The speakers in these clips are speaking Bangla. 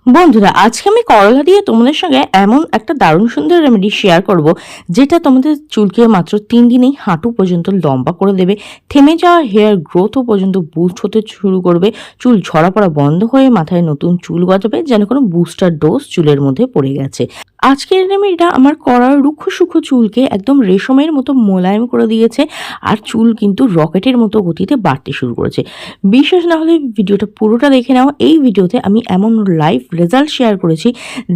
বন্ধুরা, আজকে আমি করলা দিয়ে তোমাদের সঙ্গে এমন একটা দারুণ সুন্দর রেমেডি শেয়ার করব, যেটা তোমাদের চুলকে মাত্র 3 দিনেই হাঁটু পর্যন্ত লম্বা করে দেবে, থেমে যাওয়া হেয়ার গ্রোথও পর্যন্ত বুস্ট হতে শুরু করবে, চুল ঝরা পড়া বন্ধ হয়ে মাথায় নতুন চুল গজাবে, যেন কোনো বুস্টার ডোজ চুলের মধ্যে পড়ে গেছে। আজকের রেমেডিটা আমার করার রুক্ষ সূক্ষ্ম চুলকে একদম রেশমের মতো মোলায়েম করে দিয়েছে, আর চুল কিন্তু রকেটের মতো গতিতে বাড়তে শুরু করেছে। বিশ্বাস না হলে ভিডিওটা পুরোটা দেখে নাও। এই ভিডিওতে আমি এমন লাইভ রেজাল্ট শেয়ার করেছি,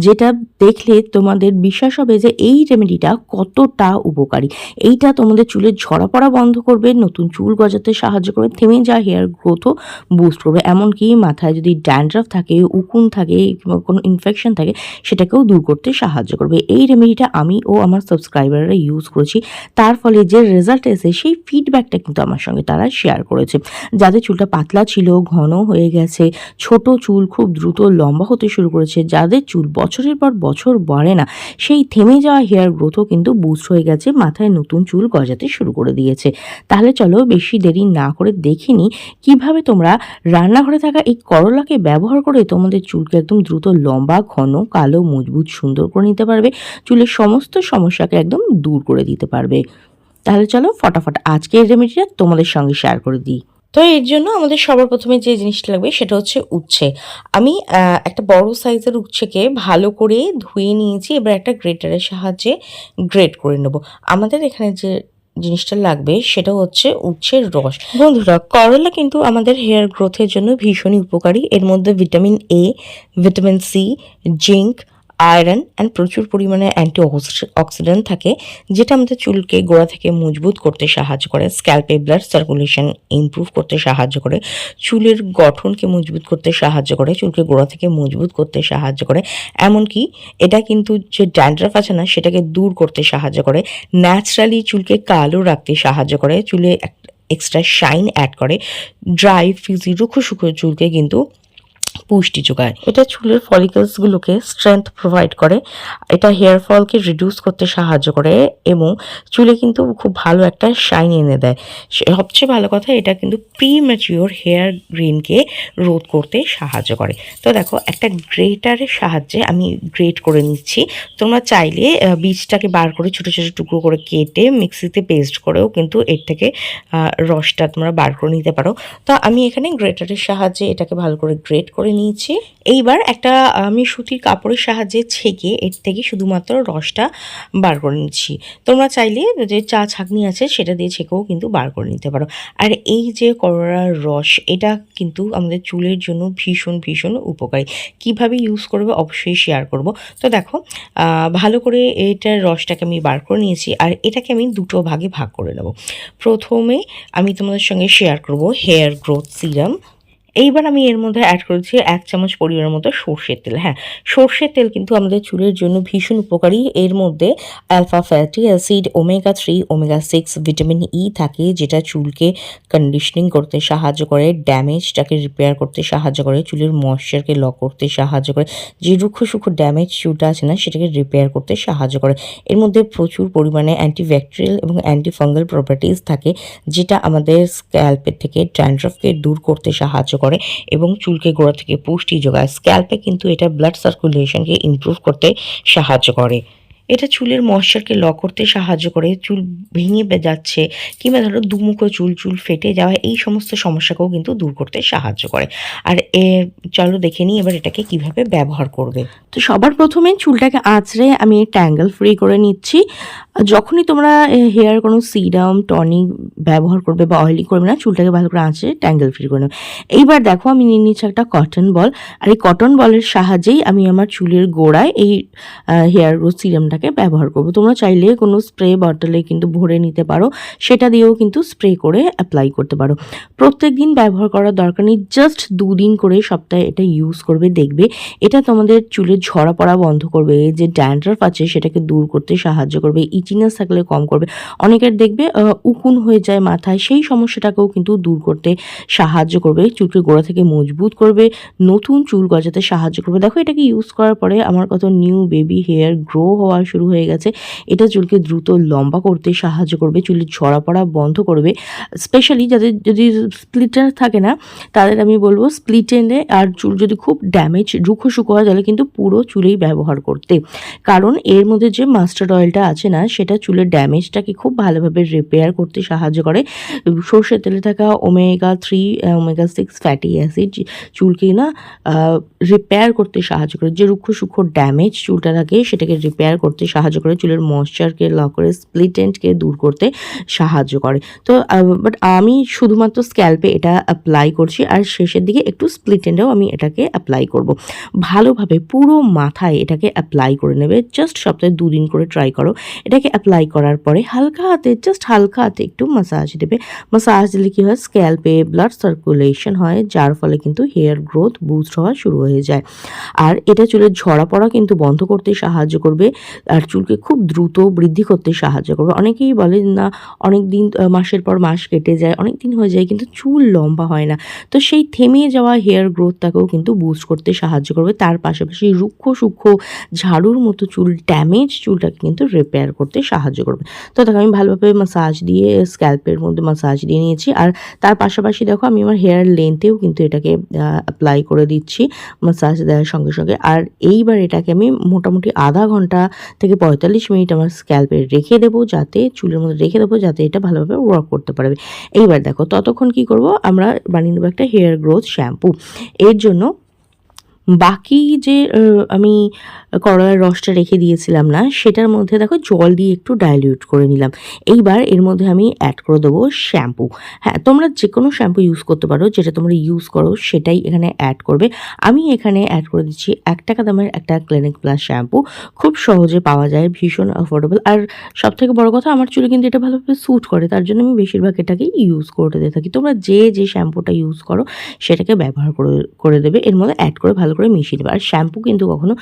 যেটা দেখলে তোমাদের বিশ্বাস হবে যে এই রেমেডিটা কতটা উপকারী। এইটা তোমাদের চুলের ঝরা পড়া বন্ধ করবে, নতুন চুল গজাতে সাহায্য করবে, থেমে যাওয়া হেয়ার গ্রোথও বুস্ট করবে। এমনকি মাথায় যদি ড্যান্ড্রাফ থাকে, উকুন থাকে কিংবা কোনো ইনফেকশন থাকে, সেটাকেও দূর করতে সাহায্য করবে। এই রেমেডিটা আমি ও আমার সাবস্ক্রাইবাররা ইউজ করেছি, তার ফলে যে রেজাল্ট এসে সেই ফিডব্যাকটা কিন্তু আমার সঙ্গে তারা শেয়ার করেছে। যাদের চুলটা পাতলা ছিল, ঘন হয়ে গেছে, ছোট চুল খুব দ্রুত লম্বা হতে শুরু করেছে, যাদের চুল বছরের পর বছর বাড়ে না, সেই থেমে যাওয়া হেয়ার গ্রোথও কিন্তু বুস্ট হয়ে গেছে, মাথায় নতুন চুল গজাতে শুরু করে দিয়েছে। তাহলে চলো বেশি দেরি না করে দেখে নিই কীভাবে তোমরা রান্নাঘরে থাকা এই করলাকে ব্যবহার করে তোমাদের চুলকে একদম দ্রুত লম্বা, ঘন, কালো, মজবুত, সুন্দর করে নিতে পারবে, চুলের সমস্ত সমস্যাকে একদম দূর করে দিতে পারবে। তাহলে চলো ফটাফট আজকের রেমেডিটা তোমাদের সঙ্গে শেয়ার করে দিই। তো এর জন্য আমাদের সবার প্রথমে যে জিনিসটা লাগবে সেটা হচ্ছে উচ্ছে। আমি একটা বড় সাইজের উচ্ছেকে ভালো করে ধুয়ে নিয়েছি, এবার একটা গ্রেটারের সাহায্যে গ্রেট করে নেব। আমাদের এখানে যে জিনিসটা লাগবে সেটা হচ্ছে উচ্ছের রস। বন্ধুরা, করলা কিন্তু আমাদের হেয়ার গ্রোথের জন্য ভীষণই উপকারী। এর মধ্যে vitamin A, vitamin C, zinc, iron and প্রচুর পরিমাণে অ্যান্টি অক্সিডেন্ট থাকে, যেটা আমাদের চুলকে গোড়া থেকে মজবুত করতে সাহায্য করে, স্ক্যাল্পে ব্লাড সার্কুলেশন ইমপ্রুভ করতে সাহায্য করে, চুলের গঠনকে মজবুত করতে সাহায্য করে, চুলকে গোড়া থেকে মজবুত করতে সাহায্য করে। এমনকি এটা কিন্তু যে ড্যান্ড্রাফ আছে না, সেটাকে দূর করতে সাহায্য করে, ন্যাচারালি চুলকে কালো রাখতে সাহায্য করে, চুলে এক্সট্রা শাইন অ্যাড করে, ড্রাই ফ্রিজি রুক্ষ সূক্ষ্ম চুলকে কিন্তু পুষ্টি যোগায়। এটা চুলের ফলিকলসগুলোকে স্ট্রেংথ প্রোভাইড করে, এটা হেয়ার ফলকে রিডিউস করতে সাহায্য করে এবং চুলে কিন্তু খুব ভালো একটা শাইন এনে দেয়। সবচেয়ে ভালো কথা, এটা কিন্তু প্রিম্যাচিওর হেয়ার গ্রিনকে রোধ করতে সাহায্য করে। তো দেখো, একটা গ্রেটারের সাহায্যে আমি গ্রেট করে নিচ্ছি। তোমরা চাইলে বীজটাকে বার করে ছোটো ছোটো টুকরো করে কেটে মিক্সিতে পেস্ট করেও কিন্তু এর থেকে রসটা তোমরা বার করে নিতে পারো। তো আমি এখানে গ্রেটারের সাহায্যে এটাকে ভালো করে গ্রেট করে নিয়েছি। এইবার একটা আমি সুতির কাপড়ের সাহায্যে ছেঁকে এর থেকে শুধুমাত্র রসটা বার করে নিচ্ছি। তোমরা চাইলে যে চা ছাঁকনি আছে সেটা দিয়ে ছেঁকেও কিন্তু বার করে নিতে পারো। আর এই যে করলার রস, এটা কিন্তু আমাদের চুলের জন্য ভীষণ ভীষণ উপকারী। কিভাবে ইউজ করবে অবশ্যই শেয়ার করব। তো দেখো, ভালো করে এটার রসটাকে আমি বার করে নিয়েছি, আর এটাকে আমি দুটো ভাগে ভাগ করে নেব। প্রথমে আমি তোমাদের সঙ্গে শেয়ার করব হেয়ার গ্রোথ সিরাম। এইবার আমি এর মধ্যে অ্যাড করেছি 1 চামচ পরিমাণের মতো সর্ষের তেল। হ্যাঁ, সর্ষের তেল কিন্তু আমাদের চুলের জন্য ভীষণ উপকারী। এর মধ্যে alpha fatty acid, omega 3, omega 6, vitamin E থাকে, যেটা চুলকে কন্ডিশনিং করতে সাহায্য করে, ড্যামেজটাকে রিপেয়ার করতে সাহায্য করে, চুলের ময়েশ্চারকে লক করতে সাহায্য করে, যে রুক্ষ সূক্ষ্ম ড্যামেজ চুলটা আছে না, সেটাকে রিপেয়ার করতে সাহায্য করে। এর মধ্যে প্রচুর পরিমাণে অ্যান্টিব্যাকটেরিয়াল এবং অ্যান্টিফাঙ্গাল প্রপার্টিজ থাকে, যেটা আমাদের স্ক্যাল্পের থেকে ড্যান্ড্রাফকে দূর করতে সাহায্য করে এবং চুলকে গোড়া থেকে পুষ্টি যোগায়। স্ক্যাল্পে কিন্তু এটা ব্লাড সার্কুলেশনকে ইমপ্রুভ করতে সাহায্য করে। এটা চুলের ময়েশ্চারকে লক করতে সাহায্য করে, চুল ভেঙে যাচ্ছে কিংবা ধরো দুমুখো চুল, চুল ফেটে যাওয়া, এই সমস্ত সমস্যাকেও কিন্তু দূর করতে সাহায্য করে। আর চলো দেখে নিই এবার এটাকে কিভাবে ব্যবহার করবে। তো সবার প্রথমে চুলটাকে আঁচড়ে আমি ট্যাঙ্গেল ফ্রি করে নিচ্ছি। যখনই তোমরা হেয়ার কোনো সিরাম, টনিক ব্যবহার করবে বা অয়েলি করবে না, চুলটাকে ভালো করে আঁচড়ে ট্যাঙ্গেল ফ্রি করে নেবে। এইবার দেখো, আমি নিয়ে নিচ্ছি একটা কটন বল, আর এই কটন বলের সাহায্যেই আমি আমার চুলের গোড়ায় এই হেয়ার গ্রোথ সিরামটাকে ব্যবহার করব। তোমরা চাইলে কোনো স্প্রে বটলে কিন্তু ভরে নিতে পারো, সেটা দিয়েও কিন্তু স্প্রে করে অ্যাপ্লাই করতে পারো। প্রত্যেক দিন ব্যবহার করার দরকার নেই, জাস্ট 2 দিন করে সপ্তাহে এটা ইউজ করবে, দেখবে এটা তোমাদের চুলের ঝরা পড়া বন্ধ করবে, যে ড্যান্ড্রাফ আছে সেটাকে দূর করতে সাহায্য করবে, ইচিনেস থাকলে কম করবে। অনেকের দেখবে উকুন হয়ে যায় মাথায়, সেই সমস্যাটাকেও কিন্তু দূর করতে সাহায্য করবে, চুলকে গোড়া থেকে মজবুত করবে, নতুন চুল গজাতে সাহায্য করবে। দেখো, এটাকে ইউজ করার পরে আমার কত নিউ বেবি হেয়ার গ্রো হওয়া শুরু হয়ে গেছে। এটা চুলকে দ্রুত লম্বা করতে সাহায্য করবে, চুলের ঝরা পড়া বন্ধ করবে। স্পেশালি যাদের যদি স্প্লিটার থাকে না, তাদের আমি বলবো স্প্লিট এন্ডে আর চুল যদি খুব ড্যামেজ রুখো শুকো হয় তাহলে কিন্তু পুরো চুলেই ব্যবহার করতে, কারণ এর মধ্যে যে মাস্টার্ড অয়েলটা আছে না সেটা চুলের ড্যামেজটাকে খুব ভালোভাবে রিপেয়ার করতে সাহায্য করে। সর্ষের তেলে থাকা omega-3 omega-6 ফ্যাটি অ্যাসিড চুলকে না রিপেয়ার করতে সাহায্য করে। যে রুক্ষ সূক্ষ্ম ড্যামেজ চুলটা থাকে সেটাকে রিপেয়ার করতে সাহায্য করে, চুলের ময়েশ্চারকে লক করে স্প্লিট এন্ডকে দূর করতে সাহায্য করে। তো বাট আমি শুধুমাত্র স্ক্যাল্পে এটা অ্যাপ্লাই করছি, আর শেষের দিকে একটু স্প্লিট এন্ডেও আমি এটাকে অ্যাপ্লাই করব। ভালোভাবে পুরো মাথায় এটাকে অ্যাপ্লাই করে নেবে। জাস্ট সপ্তাহে 2 দিন করে ট্রাই করো। এটাকে অ্যাপ্লাই করার পরে হালকা হাতে, জাস্ট হালকা হাতে একটু মাসাজ দেবে। মাসাজ দিলে কী হয়, স্ক্যাল্পে ব্লাড সার্কুলেশন হয়, যার ফলে কিন্তু হেয়ার গ্রোথ বুস্ট হওয়া শুরু হয়ে যায়। আর এটা চুলের ঝরা পড়া কিন্তু বন্ধ করতে সাহায্য করবে, আর চুলকে খুব দ্রুত বৃদ্ধি করতে সাহায্য করবে। অনেকেই বলে না অনেক দিন, মাসের পর মাস কেটে যায়, অনেক দিন হয়ে যায় কিন্তু চুল লম্বা হয় না, তো সেই থেমে যাওয়া হেয়ার গ্রোথটাকেও কিন্তু বুস্ট করতে সাহায্য করবে। তার পাশাপাশি রুক্ষ সূক্ষ্ম ঝাড়ুর মতো চুল ড্যামেজ চুলটাকে কিন্তু রিপেয়ার করতে সাহায্য করবে। তো দেখো আমি ভালোভাবে মাসাজ দিয়ে স্ক্যাল্পের মধ্যে মাসাজ দিয়ে নিয়েছি, আর তার পাশাপাশি দেখো আমি আমার হেয়ার লেন্থেও কিন্তু এটাকে অ্যাপ্লাই করে দিচ্ছি মাসাজ দেওয়ার সঙ্গে সঙ্গে। আর এইবার এটাকে আমি মোটামুটি আধা ঘন্টা থেকে 45 মিনিট আমার স্ক্যাল্পে রেখে দেবো, যাতে চুলের মধ্যে রেখে দেবো যাতে এটা ভালোভাবে ওয়ার্ক করতে পারবে। এইবার দেখো ততক্ষণ কি করব, আমরা বানিয়ে নেবো একটা হেয়ার গ্রোথ শ্যাম্পু। এর জন্য বাকি যে আমি করলার রসটা রেখে দিয়েছিলাম না, সেটার মধ্যে দেখো জল দিয়ে একটু ডাইলিউট করে নিলাম। এইবার এর মধ্যে আমি অ্যাড করে দেবো শ্যাম্পু। হ্যাঁ, তোমরা যে কোনো শ্যাম্পু ইউজ করতে পারো, যেটা তোমরা ইউজ করো সেটাই এখানে অ্যাড করবে। আমি এখানে অ্যাড করে দিচ্ছি 1 টাকা দামের একটা ক্লিনিক প্লাস শ্যাম্পু। খুব সহজে পাওয়া যায়, ভীষণ অ্যাফোর্ডেবল, আর সবথেকে বড় কথা আমার চুলে কিন্তু এটা ভালোভাবে স্যুট করে, তার জন্য আমি বেশিরভাগ এটাকে ইউজ করতে দিয়ে থাকি। তোমরা যে শ্যাম্পুটা ইউজ করো সেটাকে ব্যবহার করে দেবে, এর মধ্যে অ্যাড করে ভালো করে মিশিয়ে দেবে। আর শ্যাম্পু কিন্তু কখনো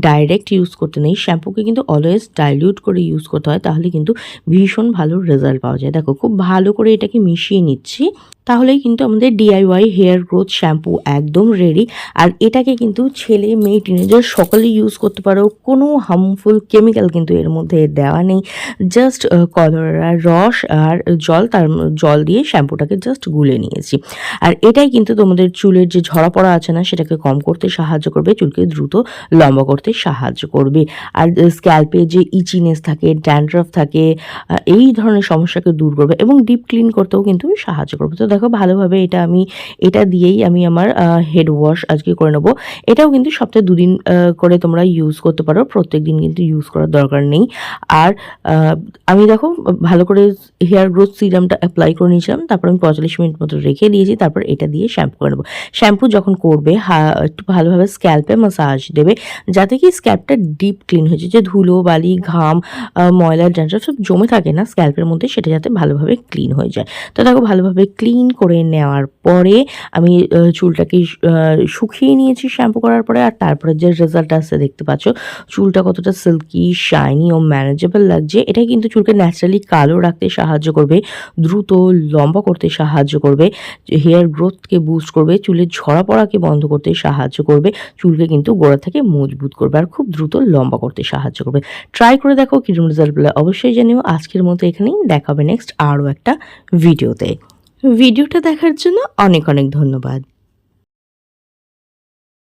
ডাইরেক্ট ইউজ করতে নেই, শ্যাম্পুকে কিন্তু অলওয়েজ ডাইলিউট করে ইউজ করতে হয়, তাহলে কিন্তু ভীষণ ভালো রেজাল্ট পাওয়া যায়। দেখো খুব ভালো করে এটাকে মিশিয়ে নিচ্ছি, তাহলেই কিন্তু আমাদের DIY হেয়ার গ্রোথ শ্যাম্পু একদম রেডি। আর এটাকে কিন্তু ছেলে মেয়ে টিনেজার সকলেই ইউজ করতে পারো, কোনো হার্মফুল কেমিক্যাল কিন্তু এর মধ্যে দেওয়া নেই। জাস্ট কলার রস আর জল দিয়ে শ্যাম্পুটাকে জাস্ট গুলে নিয়েছি। আর এটাই কিন্তু তোমাদের চুলের যে ঝরা পড়া আছে না সেটাকে কম করতে সাহায্য করবে, চুলকে দ্রুত লম্বা করতে সাহায্য করবে। আর স্ক্যাল্পে যে ইচিনেস থাকে, ড্যান্ড্রাফ থাকে, এই ধরনের সমস্যাকে দূর করবে এবং ডিপ ক্লিন করতেও কিন্তু সাহায্য করবে। তো দেখো ভালোভাবে এটা দিয়েই আমি আমার হেড ওয়াশ আজকে করে নেবো। এটাও কিন্তু সপ্তাহে 2 দিন করে তোমরা ইউজ করতে পারো, প্রত্যেক দিন কিন্তু ইউজ করার দরকার নেই। আর আমি দেখো ভালো করে হেয়ার গ্রোথ সিরামটা অ্যাপ্লাই করে নিয়েছিলাম, তারপর আমি 45 মিনিট মতো রেখে দিয়েছি, তারপর এটা দিয়ে শ্যাম্পু করে নেবো। শ্যাম্পু যখন করবে একটু ভালোভাবে স্ক্যাল্পে মাসাজ দেবে, যাতে কি স্ক্যাল্পটা ডিপ ক্লিন হয়েছে, যে ধুলো বালি ঘাম ময়লা ড্যান্ড্রাফ সব জমে থাকে না স্ক্যাল্পের মধ্যে, সেটা যাতে ভালোভাবে ক্লিন হয়ে যায়। তো দেখো ভালোভাবে ক্লিন করে নেওয়ার পরে আমি চুলটাকে শুকিয়ে নিয়েছি শ্যাম্পু করার পরে, আর তারপরে যে রেজাল্ট আসছে দেখতে পাচ্ছ, চুলটা কতটা সিল্কি শাইনি ও ম্যানেজেবল লাগছে। এটা কিন্তু চুলকে ন্যাচারালি কালো রাখতে সাহায্য করবে, দ্রুত লম্বা করতে সাহায্য করবে, হেয়ার গ্রোথকে বুস্ট করবে, চুলের ঝরা পড়াকে বন্ধ করতে সাহায্য করবে, চুলকে কিন্তু গোড়া থেকে মজবুত করবে, আর খুব দ্রুত লম্বা করতে সাহায্য করবে। ট্রাই করে দেখো, কিরকম রেজাল্ট পেলে অবশ্যই জানিও। আজকের মতো এখানেই, দেখা হবে নেক্সট আরও একটা ভিডিওতে। ভিডিওটা দেখার জন্য অনেক অনেক ধন্যবাদ।